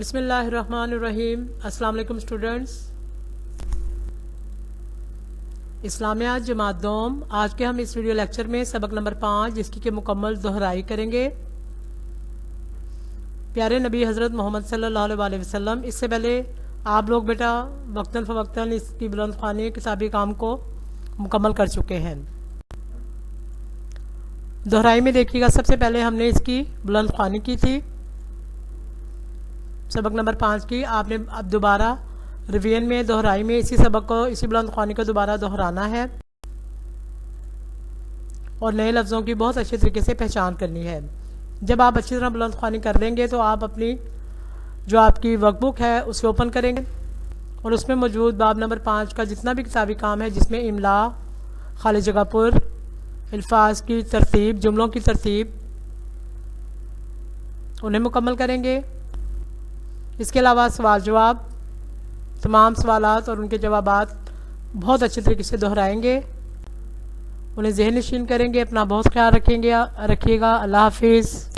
بسم اللہ الرحمن الرحیم۔ السلام علیکم اسٹوڈنٹس، اسلامیات جماعت دوم۔ آج کے ہم اس ویڈیو لیکچر میں سبق نمبر 5 جس کی مکمل دہرائی کریں گے۔ پیارے نبی حضرت محمد صلی اللہ علیہ وسلم، اس سے پہلے آپ لوگ بیٹا وقتاً فوقتاً اس کی بلند خوانی کتابی کام کو مکمل کر چکے ہیں۔ دہرائی میں دیکھیے گا، سب سے پہلے ہم نے اس کی بلند خوانی کی تھی سبق نمبر 5 کی۔ آپ نے اب دوبارہ ریویژن میں دہرائی میں اسی سبق کو، اسی بلند خوانی کو دوبارہ دہرانا ہے اور نئے لفظوں کی بہت اچھے طریقے سے پہچان کرنی ہے۔ جب آپ اچھی طرح بلند خوانی کر لیں گے تو آپ اپنی جو آپ کی ورک بک ہے اسے اوپن کریں گے اور اس میں موجود باب نمبر 5 کا جتنا بھی کتابی کام ہے، جس میں املا، خالی جگہ پر، الفاظ کی ترتیب، جملوں کی ترتیب، انہیں مکمل کریں گے۔ اس کے علاوہ سوال جواب، تمام سوالات اور ان کے جوابات بہت اچھے طریقے سے دہرائیں گے، انہیں ذہن نشین کریں گے۔ اپنا بہت خیال رکھیے گا۔ اللہ حافظ۔